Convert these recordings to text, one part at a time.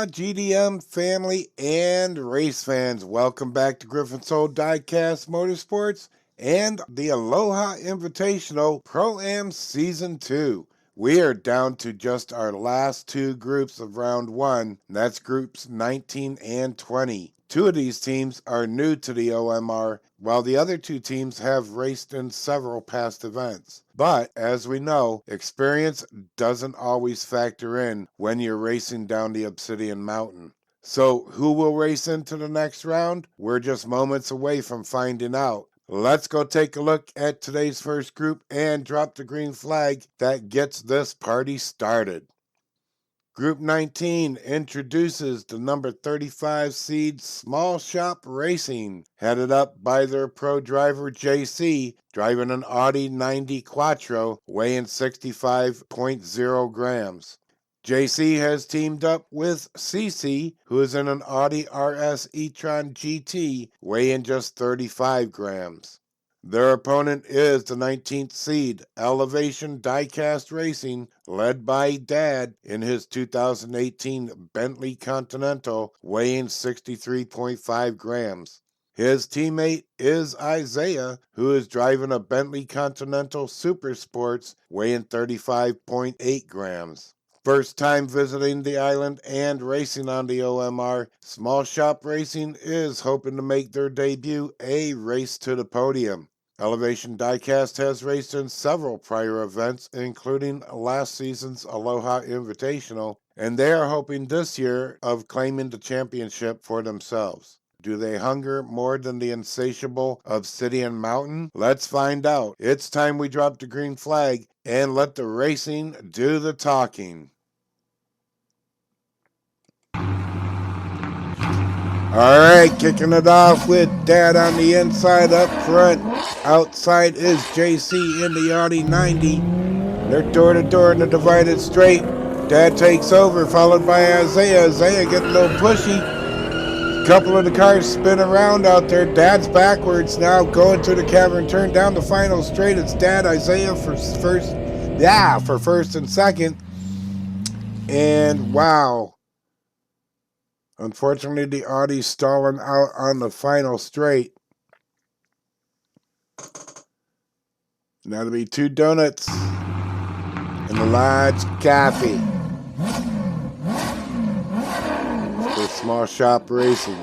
Aloha GDM family and race fans. Welcome back to GryphonSoul Diecast Motorsports and the Aloha Invitational Pro-Am Season 2. We are down to just our last two groups of round one, and that's groups 19 and 20. Two of these teams are new to the OMR, while the other two teams have raced in several past events. But, as we know, experience doesn't always factor in when you're racing down the Obsidian Mountain. So, who will race into the next round? We're just moments away from finding out. Let's go take a look at today's first group and drop the green flag that gets this party started. Group 19 introduces the number 35 seed Small Shop Racing, headed up by their pro driver JC, driving an Audi 90 Quattro, weighing 65.0 grams. JC has teamed up with CC, who is in an Audi RS e-tron GT, weighing just 35 grams. Their opponent is the 19th seed, Elevation Diecast Racing, led by Dad in his 2018 Bentley Continental, weighing 63.5 grams. His teammate is Isaiah, who is driving a Bentley Continental Super Sports, weighing 35.8 grams. First time visiting the island and racing on the OMR, Small Shop Racing is hoping to make their debut a race to the podium. Elevation Diecast has raced in several prior events, including last season's Aloha Invitational, and they are hoping this year of claiming the championship for themselves. Do they hunger more than the insatiable Obsidian Mountain? Let's find out. It's time we drop the green flag and let the racing do the talking. Alright, kicking it off with Dad on the inside up front. Outside is JC in the Audi 90. They're door to door in the divided straight. Dad takes over, followed by Isaiah. Isaiah getting a little pushy. A couple of the cars spin around out there. Dad's backwards now, going through the cavern turn down the final straight. It's Dad, Isaiah for first and second. And wow. Unfortunately, the Audi's stalling out on the final straight. And that'll be 2 donuts and a large coffee for Small Shop Racing.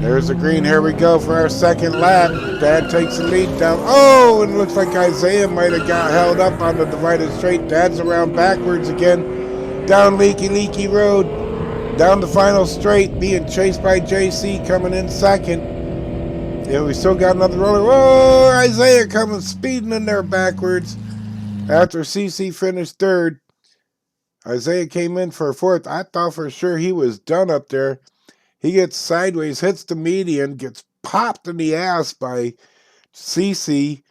There's the green. Here we go for our second lap. Dad takes the lead down. Oh, and it looks like Isaiah might have got held up on the divided straight. Dad's around backwards again. Down Leaky Road. Down the final straight, being chased by JC, coming in second. And we still got another roller. Whoa, Isaiah coming speeding in there backwards. After CC finished third, Isaiah came in for fourth. I thought for sure he was done up there. He gets sideways, hits the median, gets popped in the ass by CC.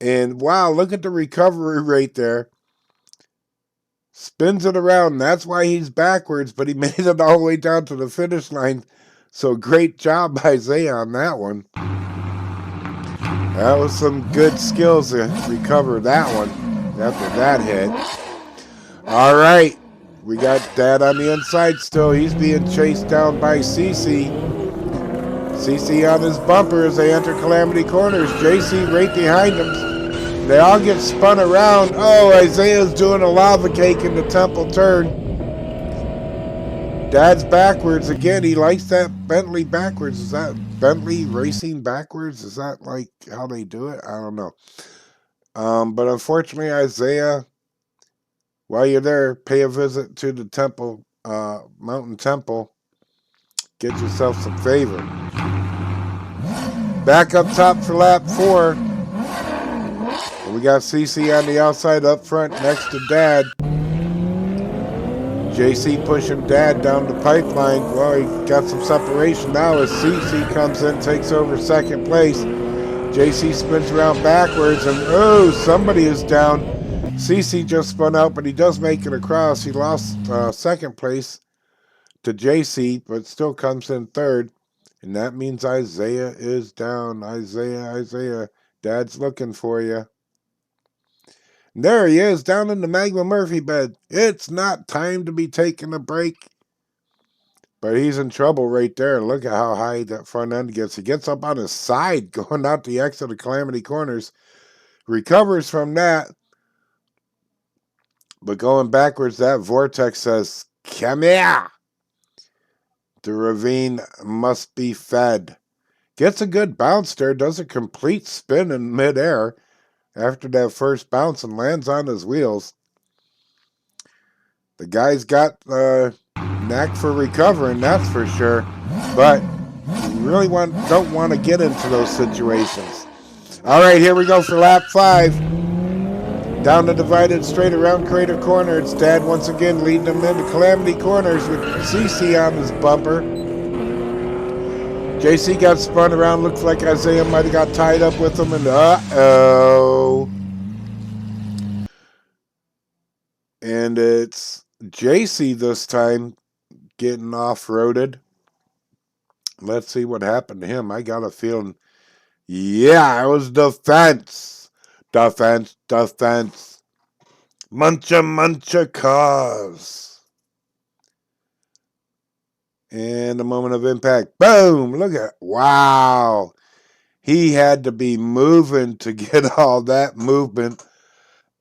And wow, look at the recovery rate there. Spins it around. That's why he's backwards, but he made it all the way down to the finish line. So great job, Isaiah, on that one. That was some good skills to recover that one after that hit. All right. We got Dad on the inside still. He's being chased down by CC. CC on his bumper as they enter Calamity Corners. JC right behind him. They all get spun around. Oh, Isaiah's doing a lava cake in the temple turn. Dad's backwards again. He likes that Bentley backwards. Is that Bentley racing backwards? Is that like how they do it? I don't know. But unfortunately, Isaiah, while you're there, pay a visit to the temple, Mountain Temple. Get yourself some favor. Back up top for lap 4. We got CC on the outside up front next to Dad. JC pushing Dad down the pipeline. Well, he got some separation now as CC comes in, takes over second place. JC spins around backwards, and oh, somebody is down. CC just spun out, but he does make it across. He lost second place to JC, but still comes in third. And that means Isaiah is down. Isaiah, Dad's looking for you. There he is down in the Magma Murphy bed. It's not time to be taking a break. But he's in trouble right there. Look at how high that front end gets. He gets up on his side going out the exit of Calamity Corners. Recovers from that. But going backwards, that vortex says, "Come here." The ravine must be fed. Gets a good bounce there. Does a complete spin in midair after that first bounce and lands on his wheels. The guy's got a knack for recovering, that's for sure. But you really don't want to get into those situations. All right, here we go for lap 5. Down the divided straight around Crater Corner. It's Dad once again leading them into Calamity Corners with CC on his bumper. JC got spun around. Looks like Isaiah might have got tied up with him. And uh-oh. And it's JC this time getting off-roaded. Let's see what happened to him. I got a feeling, yeah, it was defense. Defense. Muncha cause. And a moment of impact. Boom! Look at, wow. He had to be moving to get all that movement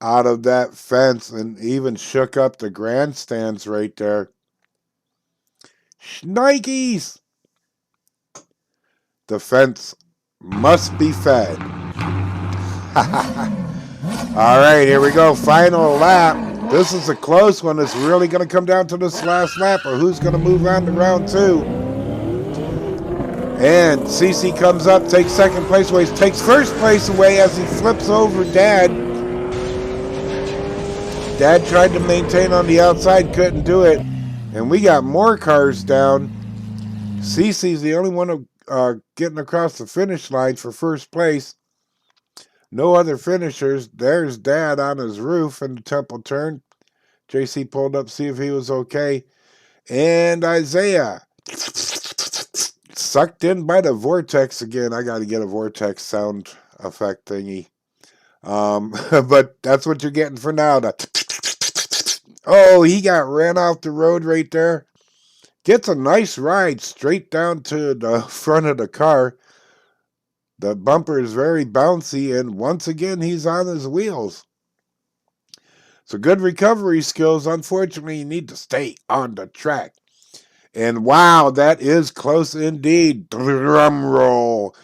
out of that fence and even shook up the grandstands right there. Shnikes! The fence must be fed. All right, here we go. Final lap. This is a close one. It's really going to come down to this last lap or who's going to move on to round 2. And CC comes up, takes second place away, takes first place away as he flips over Dad. Dad tried to maintain on the outside, couldn't do it. And we got more cars down. CC's the only one getting across the finish line for first place. No other finishers. There's Dad on his roof in the temple turn. JC pulled up, see if he was okay. And Isaiah sucked in by the vortex again. I got to get a vortex sound effect thingy. But that's what you're getting for now. Oh, he got ran off the road right there. Gets a nice ride straight down to the front of the car. The bumper is very bouncy, and once again, he's on his wheels. So good recovery skills. Unfortunately, you need to stay on the track. And wow, that is close indeed. Drum roll.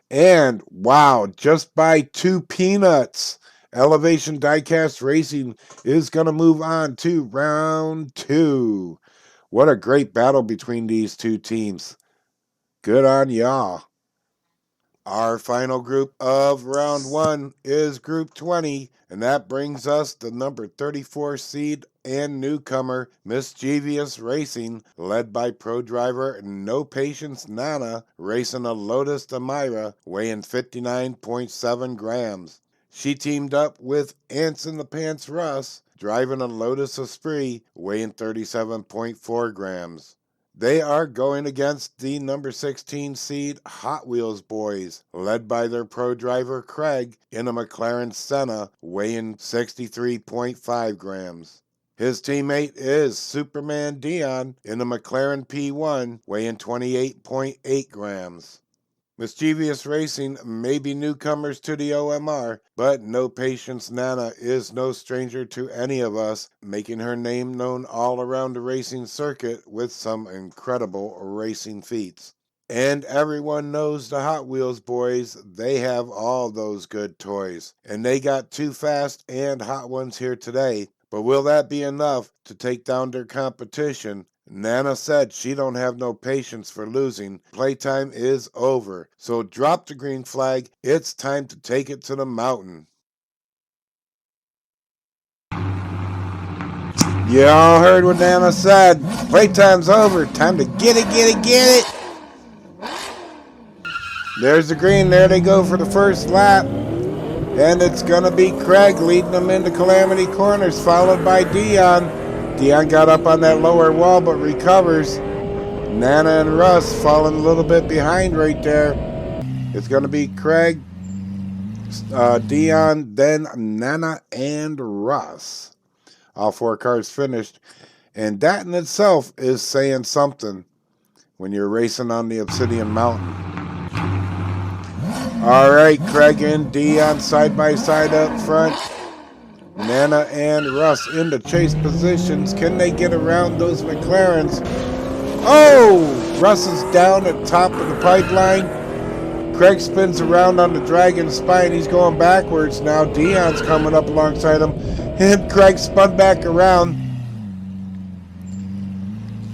And wow, just by 2 peanuts, Elevation Diecast Racing is going to move on to round 2. What a great battle between these two teams. Good on y'all. Our final group of round 1 is Group 20, and that brings us the number 34 seed and newcomer, Mischievous Racing, led by pro driver No Patience Nana, racing a Lotus Amira, weighing 59.7 grams. She teamed up with Ants in the Pants Russ, driving a Lotus Esprit, weighing 37.4 grams. They are going against the number 16 seed Hot Wheels boys, led by their pro driver Craig in a McLaren Senna, weighing 63.5 grams. His teammate is Superman Dion in a McLaren P1, weighing 28.8 grams. Mischievous Racing may be newcomers to the OMR, but No Patience Nana is no stranger to any of us, making her name known all around the racing circuit with some incredible racing feats. And everyone knows the Hot Wheels boys, they have all those good toys. And they got 2 fast and hot ones here today. But will that be enough to take down their competition? Nana said she don't have no patience for losing. Playtime is over. So drop the green flag. It's time to take it to the mountain. You all heard what Nana said. Playtime's over. Time to get it. There's the green. There they go for the first lap. And it's going to be Craig leading them into Calamity Corners, followed by Dion. Dion got up on that lower wall but recovers. Nana and Russ falling a little bit behind right there. It's going to be Craig, Dion, then Nana and Russ. All 4 cars finished. And that in itself is saying something when you're racing on the Obsidian Mountain. All right, Craig and Dion side by side up front. Nana and Russ in the chase positions. Can they get around those McLarens? Oh! Russ is down at top of the pipeline. Craig spins around on the Dragon spine. He's going backwards now. Dion's coming up alongside him. And Craig spun back around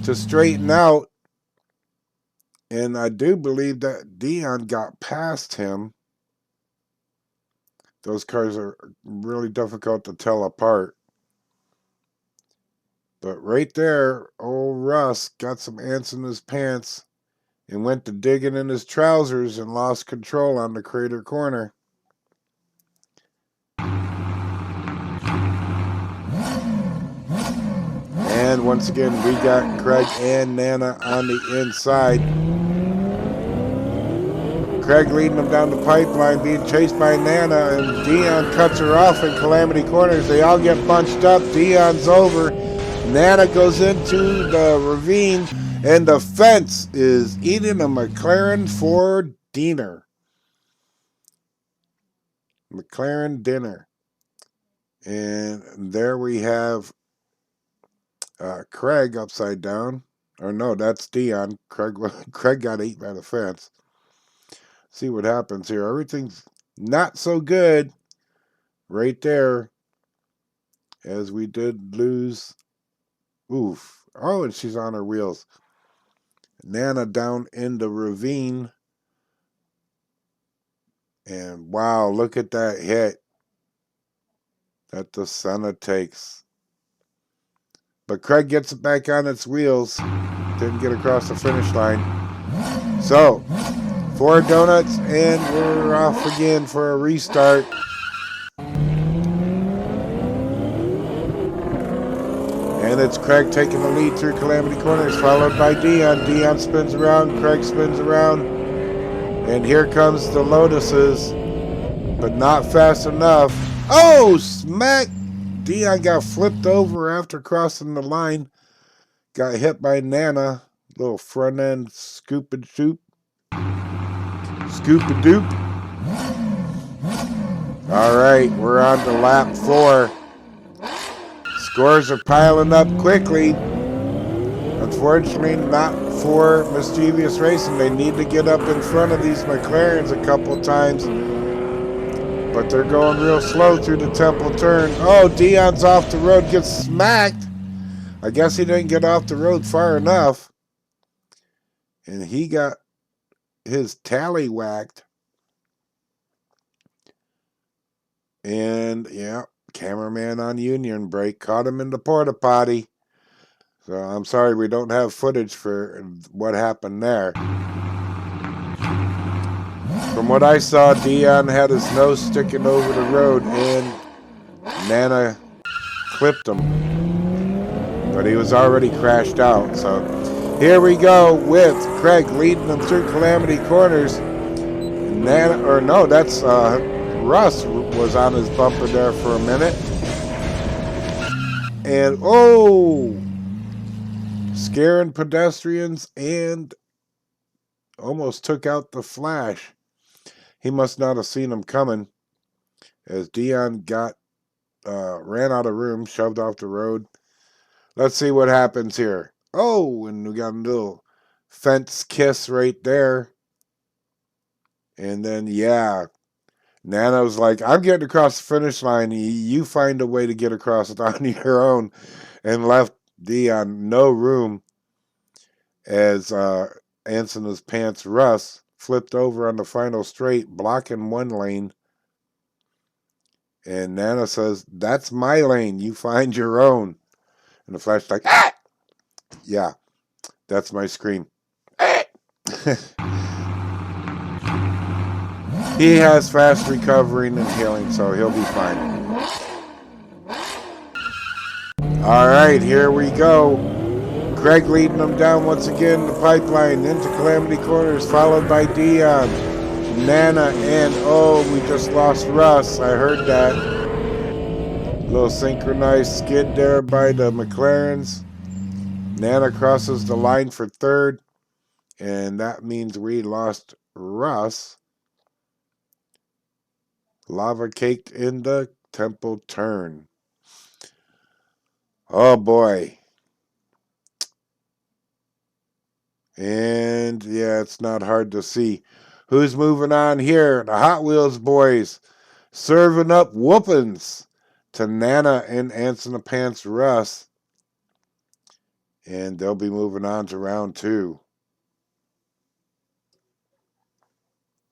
to straighten out. And I do believe that Dion got past him. Those cars are really difficult to tell apart. But right there, old Russ got some ants in his pants and went to digging in his trousers and lost control on the crater corner. And once again, we got Craig and Nana on the inside. Craig leading them down the pipeline, being chased by Nana, and Dion cuts her off in Calamity Corners. They all get bunched up. Dion's over. Nana goes into the ravine, and the fence is eating a McLaren for dinner. McLaren dinner. And there we have Craig upside down. Or no, that's Dion. Craig got eaten by the fence. See what happens here. Everything's not so good right there, as we did lose. Oof. Oh, and she's on her wheels. Nana down in the ravine. And wow, look at that hit that the Senna takes. But Craig gets it back on its wheels. Didn't get across the finish line. So, 4 donuts, and we're off again for a restart. And it's Craig taking the lead through Calamity Corners, followed by Dion. Dion spins around, Craig spins around. And here comes the Lotuses, but not fast enough. Oh, smack! Dion got flipped over after crossing the line. Got hit by Nana. Little front end scoop and shoop. Scoop and doop. All right, we're on to lap 4. Scores are piling up quickly. Unfortunately, not for Mischievous Racing. They need to get up in front of these McLarens a couple times. But they're going real slow through the Temple turn. Oh, Dion's off the road, gets smacked. I guess he didn't get off the road far enough. And he got his tally whacked. And, yeah, cameraman on Union break caught him in the porta potty. So I'm sorry we don't have footage for what happened there. From what I saw, Dion had his nose sticking over the road and Nana clipped him. But he was already crashed out. So here we go with Craig leading them through Calamity Corners. Nana, or no, that's Russ was on his bumper there for a minute. And oh, scaring pedestrians and almost took out the Flash. He must not have seen him coming, as Dion got ran out of room, shoved off the road. Let's see what happens here. Oh, and we got a little fence kiss right there. And then, yeah, Nana was like, I'm getting across the finish line. You find a way to get across it on your own. And left Dion no room, as ants in his pants Russ flipped over on the final straight, blocking one lane. And Nana says, that's my lane. You find your own. And the Flash like, ah! Yeah, that's my scream. Ah! He has fast recovering and healing, so he'll be fine. All right, here we go. Craig leading them down once again the pipeline into Calamity Corners, followed by Dion. Nana and oh, we just lost Russ. I heard that. Little synchronized skid there by the McLarens. Nana crosses the line for third, and that means we lost Russ. Lava caked in the temple turn. Oh boy. And yeah, it's not hard to see. Who's moving on here? The Hot Wheels boys serving up whoopings to Nana and Anson the Pants Russ. And they'll be moving on to round 2.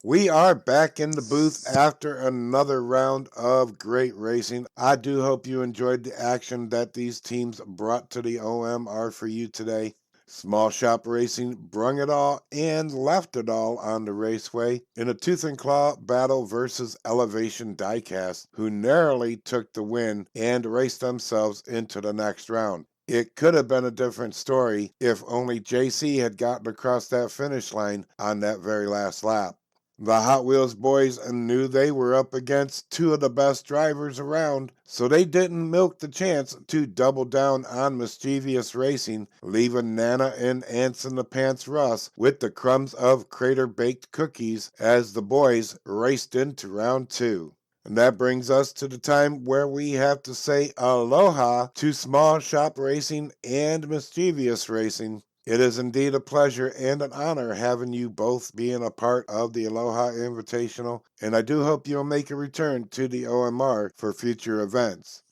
We are back in the booth after another round of great racing. I do hope you enjoyed the action that these teams brought to the OMR for you today. Small Shop Racing brung it all and left it all on the raceway in a tooth and claw battle versus Elevation Diecast, who narrowly took the win and raced themselves into the next round. It could have been a different story if only JC had gotten across that finish line on that very last lap. The Hot Wheels boys knew they were up against two of the best drivers around, so they didn't milk the chance to double down on mischievous racing, leaving Nana and Anson the Pants Russ with the crumbs of crater-baked cookies as the boys raced into round 2. And that brings us to the time where we have to say aloha to Small Shop Racing and Mischievous Racing. It is indeed a pleasure and an honor having you both being a part of the Aloha Invitational, and I do hope you'll make a return to the OMR for future events.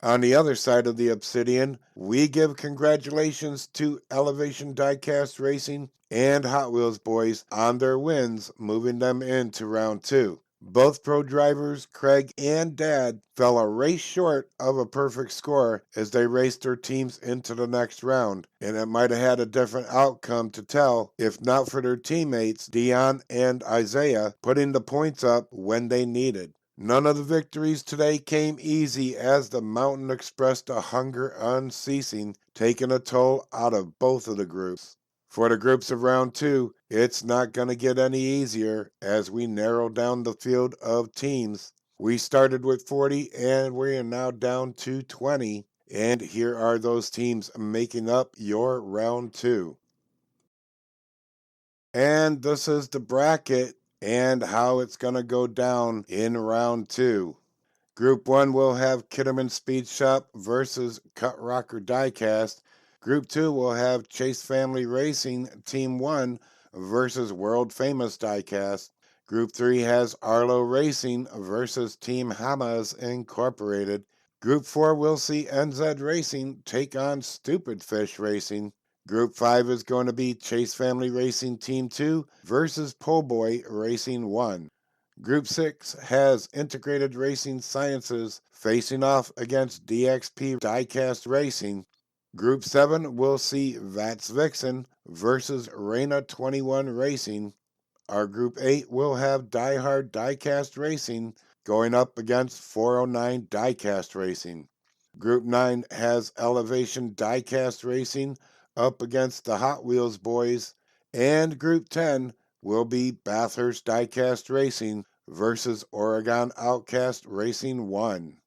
On the other side of the obsidian, we give congratulations to Elevation Diecast Racing and Hot Wheels boys on their wins, moving them into round 2. Both pro drivers, Craig and Dad, fell a race short of a perfect score as they raced their teams into the next round, and it might have had a different outcome to tell if not for their teammates, Dion and Isaiah, putting the points up when they needed. None of the victories today came easy as the mountain expressed a hunger unceasing, taking a toll out of both of the groups. For the groups of round 2, it's not going to get any easier as we narrow down the field of teams. We started with 40 and we are now down to 20. And here are those teams making up your round 2. And this is the bracket and how it's going to go down in round 2. Group 1 will have Kitterman Speed Shop versus Cut Rocker Diecast. Group 2 will have Chase Family Racing Team 1 versus World Famous Diecast. Group 3 has Arlo Racing versus Team Hamas Incorporated. Group 4 will see NZ Racing take on Stupid Fish Racing. Group 5 is going to be Chase Family Racing Team 2 versus Po' Boy Racing 1. Group 6 has Integrated Racing Sciences facing off against DXP Diecast Racing. Group 7 will see Vats Vixen versus Reina 21 Racing. Our Group 8 will have Die Hard Diecast Racing going up against 409 Diecast Racing. Group 9 has Elevation Diecast Racing up against the Hot Wheels boys. And Group 10 will be Bathurst Diecast Racing versus Oregon Outcast Racing 1.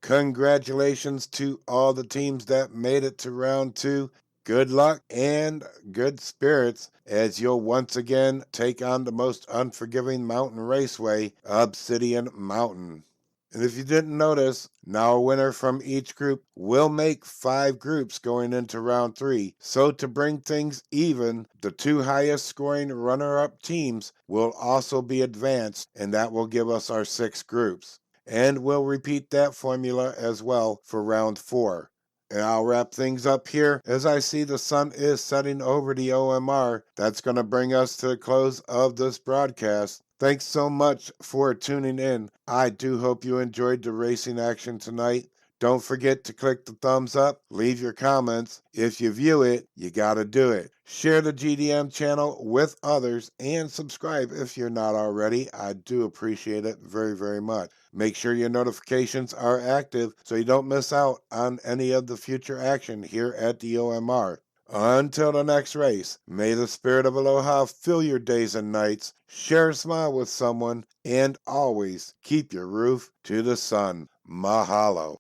Congratulations to all the teams that made it to round 2. Good luck and good spirits as you'll once again take on the most unforgiving mountain raceway, Obsidian Mountain. And if you didn't notice, now a winner from each group will make 5 groups going into round 3. So to bring things even, the 2 highest scoring runner-up teams will also be advanced, and that will give us our 6 groups. And we'll repeat that formula as well for round 4. And I'll wrap things up here as I see the sun is setting over the OMR. That's going to bring us to the close of this broadcast. Thanks so much for tuning in. I do hope you enjoyed the racing action tonight. Don't forget to click the thumbs up, leave your comments. If you view it, you gotta do it. Share the GDM channel with others and subscribe if you're not already. I do appreciate it very, very much. Make sure your notifications are active so you don't miss out on any of the future action here at the OMR. Until the next race, may the spirit of Aloha fill your days and nights, share a smile with someone, and always keep your roof to the sun. Mahalo.